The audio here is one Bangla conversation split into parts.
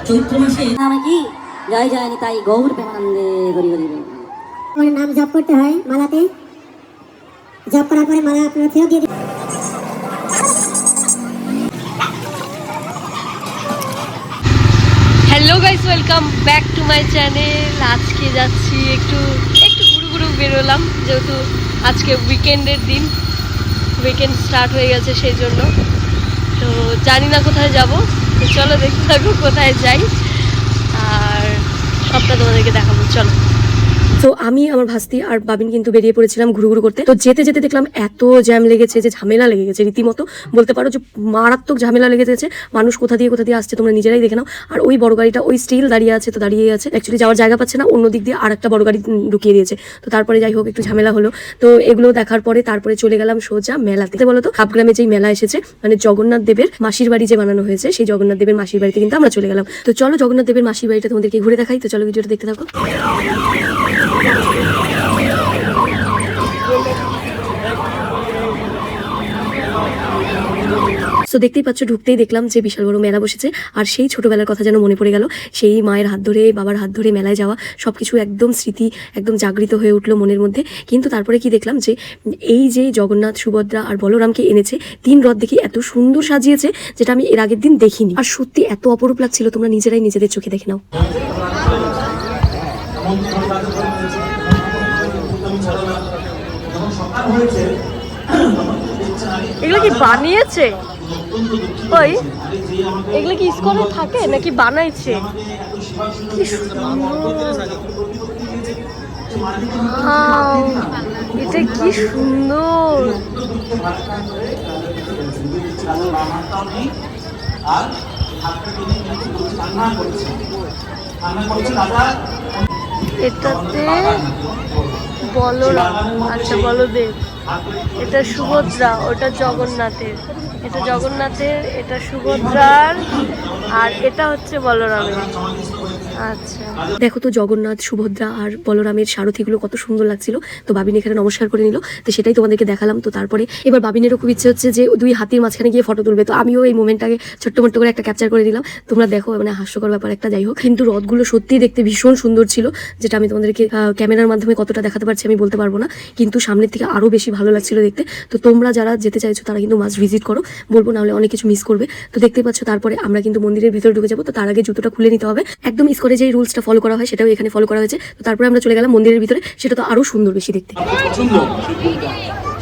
চৈত্র মাসে কি জয় জয় নিতাই গৌর প্রেমানন্দে হরি হরি বল। নাম জপ করতে হয় মালাতে, জপ করার পরে মালা আপনারা ফেরত দিয়ে দিন। Hello guys, welcome back to my channel. আজকে যাচ্ছি একটু ঘুরু বেরোলাম, যেহেতু আজকে উইকেন্ডের দিন, উইকেন্ড স্টার্ট হয়ে গেছে, সেই জন্য তো জানি না কোথায় যাব। তো চলো দেখতে থাকো কোথায় যাই, আর সবটা তোমাদেরকে দেখাবো। চলো। তো আমি, আমার ভাস্তি আর বাবিন কিন্তু বেরিয়ে পড়েছিলাম ঘুরু করতে। তো যেতে যেতে দেখলাম এত জ্যাম লেগেছে, যে ঝামেলা লেগে গেছে রীতিমতো, বলতে পারো যে মারাত্মক ঝামেলা লেগে গেছে। মানুষ কোথা দিয়ে আসছে তোমরা নিজেরাই দেখে নাও। আর ওই বড় গাড়িটা ওই স্টিল দাঁড়িয়ে আছে, তো দাঁড়িয়ে আছে অ্যাকচুয়ালি যাওয়ার জায়গা পাচ্ছে না, অন্য দিক দিয়ে আর একটা বড় গাড়ি ঢুকিয়ে দিয়েছে। তো তারপরে যাই হোক একটু ঝামেলা হলো। তো এগুলো দেখার পরে তারপরে চলে গেলাম সোজা মেলাতে। বলো তো হাবগ্রামে যেই মেলা এসেছে, মানে জগন্নাথ দেবের মাসির বাড়ি যে বানানো হয়েছে, সেই জগন্নাথ দেবের মাসির বাড়িতে কিন্তু আমরা চলে গেলাম। তো চলো জগন্নাথ দেবের মাসির বাড়িটা তোমাদেরকে ঘুরে দেখাই। তো চলো ভিডিওটা দেখতে থাকো। তো দেখতেই পাচ্ছ, ঢুকতেই দেখলাম যে বিশাল বড় মেলা বসেছে। আর সেই ছোটবেলার কথা যেন মনে পড়ে গেল, সেই মায়ের হাত ধরে বাবার হাত ধরে মেলায় যাওয়া, সবকিছু একদম স্মৃতি একদম জাগৃত হয়ে উঠলো মনের মধ্যে। কিন্তু তারপরে কি দেখলাম যে এই যে জগন্নাথ, সুভদ্রা আর বলরামকে এনেছে, 3 রথ দেখি এত সুন্দর সাজিয়েছে, যেটা আমি এর আগের দিন দেখিনি। আর সত্যি এত অপরূপ লাগছিল, তোমরা নিজেরাই নিজেদের চোখে দেখে নাও। এগুলো কি বানিয়েছে? ওই এগুলো কি ইসকনে থাকে নাকি বানাইছে? কি এটা কি সুন্দর! এটাতে বলরাম, আচ্ছা বলদেব, এটা সুভদ্রা, ওটা জগন্নাথের, এটা জগন্নাথের, এটা সুভদ্রার, আর এটা হচ্ছে বলরামের। আচ্ছা দেখো তো জগন্নাথ, সুভদ্রা আর বলরামের সারথিগুলো কত সুন্দর লাগছিল। তো বাবিন এখানে নমস্কার করে নিল, তো সেটাই তোমাদেরকে দেখালাম। তো তারপরে এবার বাবিনেরও খুব ইচ্ছে হচ্ছে যে 2 হাতির মাঝখানে গিয়ে ফটো তুলবে। তো আমিও এই মোমেন্টটাকে ছোট্ট করে একটা ক্যাপচার করে নিলাম। তোমরা দেখো, মানে হাস্যকর ব্যাপার একটা, যাই হোক। কিন্তু রথগুলো সত্যিই দেখতে ভীষণ সুন্দর ছিল, যেটা আমি তোমাদেরকে ক্যামেরার মাধ্যমে কতটা দেখাতে পারছি আমি বলতে পারবো না, কিন্তু সামনের থেকে আরো বেশি ভালো লাগছিল দেখতে। তো তোমরা যারা যেতে চাইছো তারা কিন্তু মাস্ট ভিজিট করো, বলবো না হলে অনেক কিছু মিস করবে। তো দেখতে পাচ্ছ তারপরে আমরা কিন্তু মন্দিরের ভেতরে ঢুকে যাবো। তো তার আগে জুতোটা খুলে নিতে হবে, একদম ইসকনে যে রুলসটা ফলো করা হয় সেটাও এখানে ফলো করা হয়েছে। তো তারপরে আমরা চলে গেলাম মন্দিরের ভিতরে, সেটা তো আরো সুন্দর বেশি দেখতে।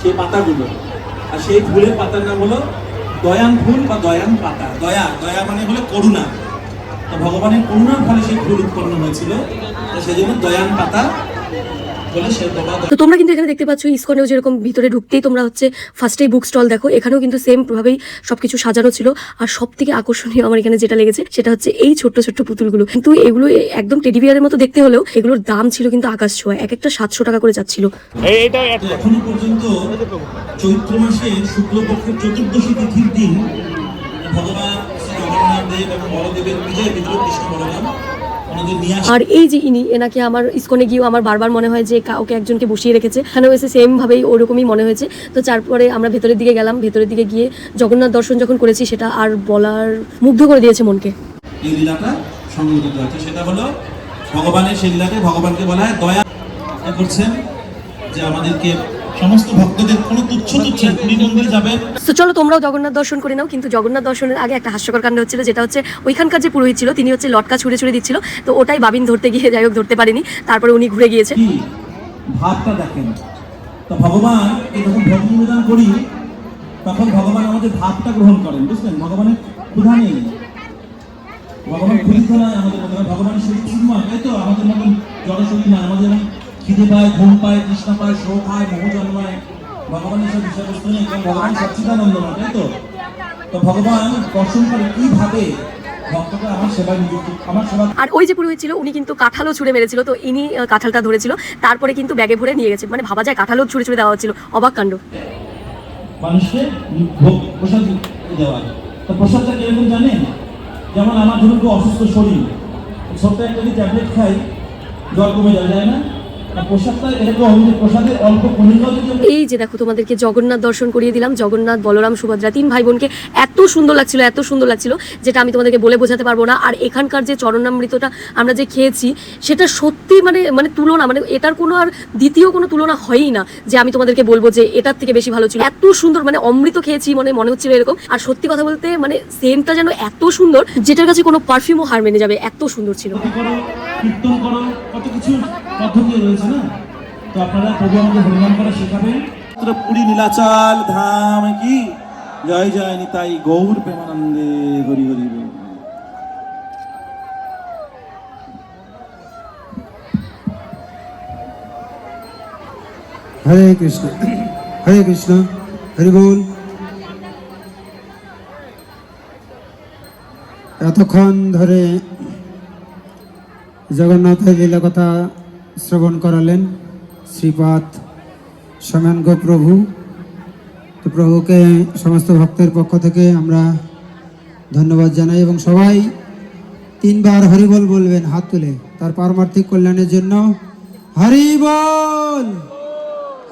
সেই পাতাগুলো, আর সেই ফুলের পাতার নাম হলো দয়ান ফুল বা দয়ান পাতা। দয়া মানে হলো করুণা। তো ভগবানের করুণার ফলে সেই ফুল উৎপন্ন হয়েছিল, তো সেই জন্য দয়ান পাতা। তো তোমরা কিন্তু এখানে দেখতে পাচ্ছ ইসকনেও যেরকম ভিতরে ঢুকতেই তোমরা হচ্ছে ফার্স্টেই বুক স্টল দেখো, এখানেও কিন্তু সেম ভাবেই সবকিছু সাজানো ছিল। আর সব থেকে আকর্ষণীয় আমার এখানে যেটা লেগেছে সেটা হচ্ছে এই ছোট্ট পুতুলগুলো। কিন্তু এগুলো একদম টেডি বিয়ারের মতো দেখতে হলেও এগুলোর দাম ছিল কিন্তু আকাশ ছোঁয়া, এক একটা 700 টাকা করে যাচ্ছিল। এখনো পর্যন্ত চৈত্র মাসে শুক্লপক্ষের চতুর্দশী তিথির দিন ভগবান জগন্নাথ দেব এবং বলদেবের বিজয় বিগ্রহ কৃষ্ণ বলরাম। আর এই যে ইনি, এনাকে আমার ইসকনে গিয়েও আমার বারবার মনে হয় যে কাউকে একজনকে বসিয়ে রেখেছে, এখানেও এসে সেম ভাবেই ওরকমই মনে হয়েছে। তো তারপরে আমরা ভেতরের দিকে গেলাম, ভেতরের দিকে গিয়ে জগন্নাথ দর্শন যখন করেছি, সেটা আর বলার, মুগ্ধ করে দিয়েছে মনকে। এই লীলাটা সংগঠিত আছে, সেটা হলো ভগবানের সেই লীলাকে ভগবানকে বলা হয় দয়া করছেন, যে আমাদেরকে সমস্ত ভক্তদের কোনো তুচ্ছ পুরী মন্দিরে যাবেন। তো চলো তোমরাও জগন্নাথ দর্শন করে নাও। কিন্তু জগন্নাথ দর্শনের আগে একটা হাস্যকর কাণ্ড হচ্ছিল, যেটা হচ্ছে ওইখানকার যে পুরোহিত ছিল তিনি হচ্ছে লটকা ছুঁড়ে দিচ্ছিল। তো ওটাই বাবিন ধরতে গিয়ে যাই হোক ধরতে পারেনি, তারপরে উনি ঘুরে গিয়েছে। ভাবটা দেখেন তো, ভগবান যখন ভক্তি নিবেদন করি তখন ভগবান আমাদের ভাবটা গ্রহণ করেন, বুঝলেন? ভগবানের ক্ষুধা নেই, ভগবান ক্ষুধিত নয় আমাদের মধ্যে, ভগবানের শরীর চিন্ময়, তাই তো? আমাদের মতন জড় শরীর নয়, আমাদের খিদে পায়, ঘুম পায়, তৃষ্ণা পায়, শোক হয়, মোহ জন্মায়। ভগবানের সব বিষয়বস্তু নেই, কারণ ভগবান সচ্চিদানন্দময়, তাই তো? তো ভগবান দর্শন করে কিভাবে ভক্তকে আমার সেবায় নিযুক্ত, আমার সেবা। আর ওই যে পুরোহিত ছিল উনি কিন্তু কাঁঠালও ছুঁড়ে মেরেছিল, তো ইনি কাঁঠালটা ধরেছিল, তারপরে কিন্তু ব্যাগে ভরে নিয়ে গেছে। মানে ভাবা যায় কাঁঠালও ছুঁড়ে দেওয়া হচ্ছিল, অবাক কাণ্ড। মানুষকে প্রসাদ দেওয়া। তো প্রসাদটা কিরকম জানেন? যেমন আমার ধরুন খুব অসুস্থ শরীর, ছোট্ট একটা যদি ট্যাবলেট খাই জ্বর কমে যাওয়া যায় না, প্রসাদটা এরকম প্রসাদের অল্প পরিমাণ যদি এই যে দেখো তোমাদেরকে জগন্নাথ দর্শন করিয়ে দিলাম। জগন্নাথ, বলরাম, সুভদ্রা 3 ভাই বোনকে এত সুন্দর লাগছিল, এত সুন্দর লাগছিল যেটা আমি তোমাদেরকে বলে বোঝাতে পারবো না। আর এখানকার যে চরণামৃতটা আমরা যে খেয়েছি সেটা সত্যি মানে তুলনা, মানে এটার কোনো আর দ্বিতীয় কোনো তুলনা হয়ই না যে আমি তোমাদেরকে বলবো যে এটার থেকে বেশি ভালো ছিল। এত সুন্দর, মানে অমৃত খেয়েছি মনে হচ্ছিল এরকম। আর সত্যি কথা বলতে মানে সেন্টটা যেন এত সুন্দর যেটার কাছে কোনো পারফিউমও হার মেনে যাবে, এত সুন্দর ছিল। কীর্তন করো, কত কিছু পদ্ধতি রয়েছে না। তো আপনারা প্রভু আমাকে হরিনাম করা শেখাবেন। পুরী নীলাচল ধাম কি জয় জয় নিতাই গৌর প্রেমানন্দে হরি হরি বল। হরে কৃষ্ণ হরি বল। এতক্ষণ ধরে জগন্নাথের লীলা কথা শ্রবণ করালেন শ্রীপাদ সৌমেন প্রভু। তো প্রভুকে সমস্ত ভক্তের পক্ষ থেকে আমরা ধন্যবাদ জানাই এবং সবাই 3 বার হরিবল বলবেন হাত তুলে, তার পারমার্থিক কল্যাণের জন্য। হরিবল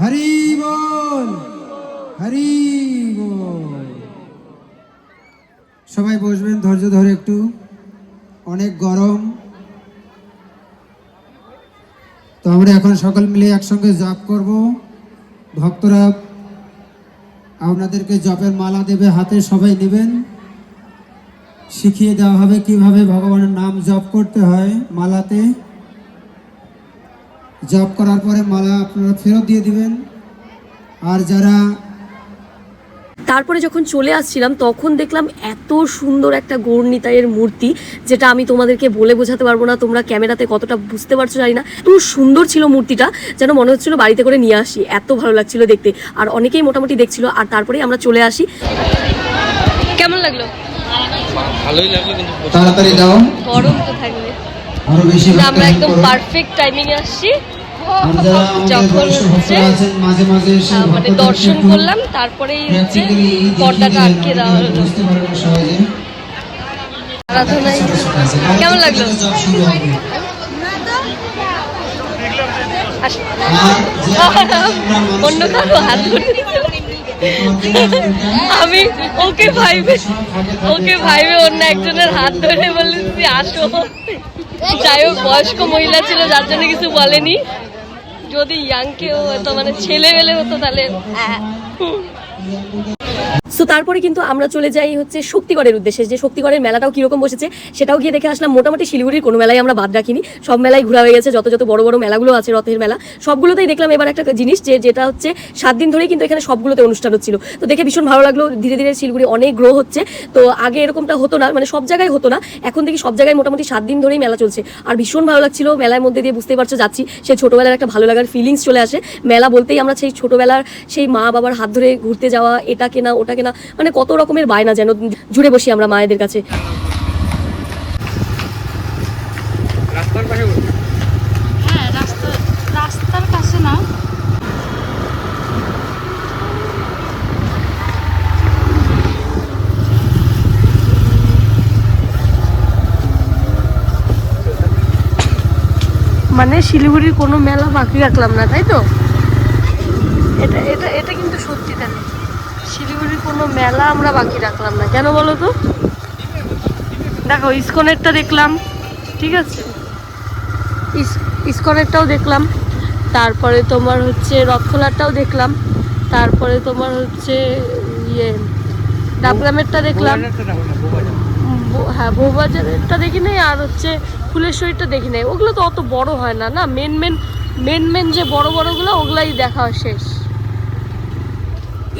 হরিবল হরিবল। সবাই বসবেন ধৈর্য ধরে একটু, অনেক গরম। তো আমরা এখন সকল মিলে একসঙ্গে জপ করব। ভক্তরা আপনাদেরকে জপের মালা দেবে, হাতে সবাই নেবেন, শিখিয়ে দেওয়া হবে কিভাবে ভগবানের নাম জপ করতে হয় মালাতে। জপ করার পরে মালা আপনারা ফেরত দিয়ে দিবেন। আর যারা তারপরে যখন চলে আসছিলাম তখন দেখলাম এত সুন্দর একটা গৌরনিতাইয়ের মূর্তি, যেটা আমি তোমাদেরকে বলে বোঝাতে পারবো না। তোমরা ক্যামেরাতে কতটা বুঝতে পারছো জানি না, এত সুন্দর ছিল মূর্তিটা, যেন মনে হচ্ছিল বাড়িতে করে নিয়ে আসি, এত ভালো লাগছিল দেখতে। আর অনেকেই মোটামুটি দেখছিল। আর তারপরেই আমরা চলে আসি। কেমন লাগলো? ভালোই লাগলো, কিন্তু তাড়াতাড়ি দাও, গরম তো থাকবে। আরো বেশি আমরা একদম পারফেক্ট টাইমিং এ আসছি। যখন মাঝে মাঝে মানে দর্শন করলাম, তারপরেই হচ্ছে পর্দাটা আটকে দেওয়া হলো। আরাধনায় কেমন লাগলো? অন্য কারো হাত ধরে আমি ওকে ভাইবে অন্য একজনের হাত ধরে বলেছি আসো। যাই হোক, বয়স্ক মহিলা ছিল যার জন্য কিছু বলেনি। যদি ইয়াং কেউ হতো, মানে ছেলে বেলে হতো তাহলে। সো তারপরে কিন্তু আমরা চলে যাই হচ্ছে শক্তিগড়ের উদ্দেশ্যে। যে শক্তিগড়ের মেলাটাও কিরকম বসেছে সেটাও গিয়ে দেখে আসলাম। মোটামুটি শিলিগুড়ির কোনো মেলায় আমরা বাদ রাখিনি, সব মেলায় ঘোরা হয়ে গেছে। যত বড় বড় মেলাগুলো আছে, রথের মেলা, সবগুলোতেই দেখলাম এবার একটা জিনিস যেটা হচ্ছে 7 দিন ধরেই কিন্তু এখানে সবগুলোতে অনুষ্ঠান হচ্ছিল। তো দেখে ভীষণ ভালো লাগলো। ধীরে ধীরে শিলিগুড়ি অনেক গ্রো হচ্ছে। তো আগে এরকমটা হতো না, মানে সব জায়গায় হতো না, এখন দেখি সব জায়গায় মোটামুটি 7 দিন ধরেই মেলা চলছে। আর ভীষণ ভালো লাগছিল। মেলার মধ্যে দিয়ে বুঝতেই পারছো যাচ্ছি, সেই ছোটোবেলার একটা ভালো লাগার ফিলিংস চলে আসে। মেলা বলতেই আমরা সেই ছোটোবেলার সেই মা বাবার হাত ধরে ঘুরতে যাওয়া, এটা কেনা ওটা কেনা, মানে কত রকমের বায়না যেন জুড়ে বসি আমরা মায়েদের কাছে। হ্যাঁ, রাস্তার কাছে না। মানে শিলিগুড়ির কোনো মেলা বাকি রাখলাম না, তাই তো? এটা এটা এটা কিন্তু সত্যি তাই, শিলিগুড়ির কোনো মেলা আমরা বাকি রাখলাম না। কেন বলো তো? দেখো, ইসকনেরটা দেখলাম, ঠিক আছে, ইসকনেরটাও দেখলাম, তারপরে তোমার হচ্ছে রথখোলারটাও দেখলাম, তারপরে তোমার হচ্ছে ডাবগ্রামেরটা দেখলাম, হ্যাঁ বউবাজারেরটা দেখি নাই, আর হচ্ছে ফুলেশ্বরীটা দেখি নাই। ওগুলো তো অত বড় হয় না, না মেন যে বড় বড়গুলো ওগুলাই দেখা শেষ।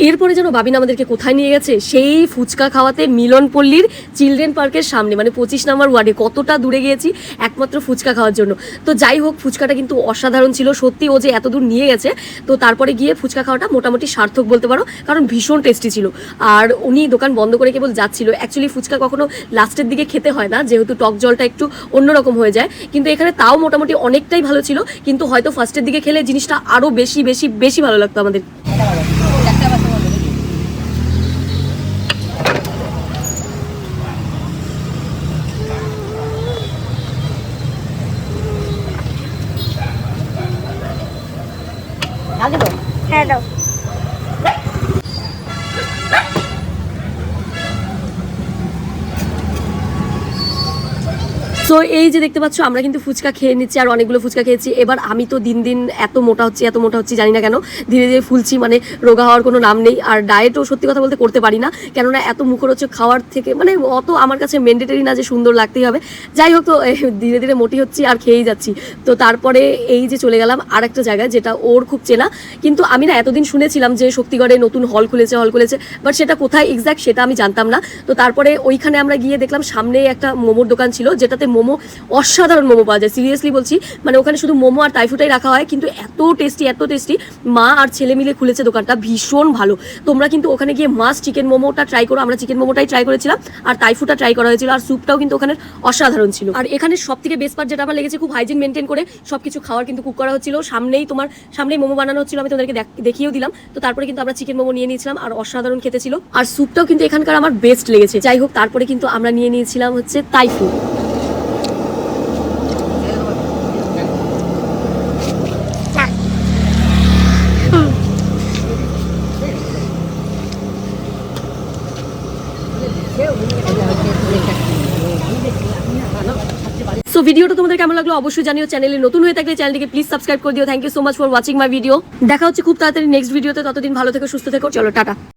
এরপরে যেন বাবিন আমাদেরকে কোথায় নিয়ে গেছে, সেই ফুচকা খাওয়াতে মিলনপল্লীর চিলড্রেন পার্কের সামনে, মানে 25 নম্বর ওয়ার্ডে। কতটা দূরে গিয়েছি একমাত্র ফুচকা খাওয়ার জন্য। তো যাই হোক, ফুচকাটা কিন্তু অসাধারণ ছিল সত্যি। ও যে এত দূর নিয়ে গেছে, তো তারপরে গিয়ে ফুচকা খাওয়াটা মোটামুটি সার্থক বলতে পারো, কারণ ভীষণ টেস্টি ছিল। আর উনি দোকান বন্ধ করে কেবল যাচ্ছিল। অ্যাকচুয়ালি ফুচকা কখনো লাস্টের দিকে খেতে হয় না, যেহেতু টক জলটা একটু অন্যরকম হয়ে যায়, কিন্তু এখানে তাও মোটামুটি অনেকটাই ভালো ছিল। কিন্তু হয়তো ফার্স্টের দিকে খেলে জিনিসটা আরও বেশি বেশি বেশি ভালো লাগতো আমাদের। সো এই যে দেখতে পাচ্ছ আমরা কিন্তু ফুচকা খেয়ে নিচ্ছি আর অনেকগুলো ফুচকা খেয়েছি। এবার আমি তো দিন দিন এত মোটা হচ্ছি জানি না কেন, ধীরে ধীরে ফুলছি, মানে রোগা হওয়ার কোনো নাম নেই। আর ডায়েটও সত্যি কথা বলতে করতে পারি না, কেননা এত মুখরোচক খাওয়ার থেকে মানে অত আমার কাছে ম্যান্ডেটরি না যে সুন্দর লাগতেই হবে। যাই হোক, তো ধীরে ধীরে মোটি হচ্ছি আর খেয়েই যাচ্ছি। তো তারপরে এই যে চলে গেলাম আর একটা জায়গায় যেটা ওর খুব চেনা, কিন্তু আমি না এতদিন শুনেছিলাম যে শক্তিগড়ে নতুন হল খুলেছে, বাট সেটা কোথায় এক্স্যাক্ট সেটা আমি জানতাম না। তো তারপরে ওইখানে আমরা গিয়ে দেখলাম সামনে একটা মোমোর দোকান ছিল, যেটাতে মোমো অসাধারণ মোমো পাওয়া যায়, সিরিয়াসলি বলছি। মানে ওখানে শুধু মোমো আর টাইফুটাই রাখা হয়, কিন্তু এত টেস্টি, মা আর ছেলে মিলে খুলেছে দোকানটা, ভীষণ ভালো। তোমরা কিন্তু ওখানে গিয়ে মাস্ট চিকেন মোমোটা ট্রাই করো। আমরা চিকেন মোমোটাই ট্রাই করেছিলাম আর টাইফুটা ট্রাই করা হয়েছিল, আর স্যুপটাও কিন্তু ওখানে অসাধারণ ছিল। আর এখানে সব থেকে বেস্ট পার্ট যেটা আমার লেগেছে, খুব হাইজিন মেনটেন করে সবকিছু খাওয়ার কিন্তু কুক করা হচ্ছিল, সামনেই মোমো বানানো হচ্ছিল, আমি তোমাদেরকে দেখিয়েও দিলাম। তো তারপরে কিন্তু আমরা চিকেন মোমো নিয়ে নিয়েছিলাম আর অসাধারণ খেতে ছিল, আর স্যুপটাও কিন্তু এখানকার আমার বেস্ট লেগেছে। যাই হোক, তারপরে কিন্তু আমরা নিয়ে নিয়েছিলাম হচ্ছে টাইফু। সো ভিডিওটা তোমাদের কেমন লাগলো অবশ্যই জানিও। চ্যানেলে নতুন হয়ে থাকলে চ্যানেলটিকে প্লিজ সাবস্ক্রাইব করে দিও। Thank you so much for watching my video. দেখা হচ্ছে খুব তাড়াতাড়ি নেক্সট ভিডিওতে, ততদিন ভালো থেকো, সুস্থ থেকো, চলো টাটা।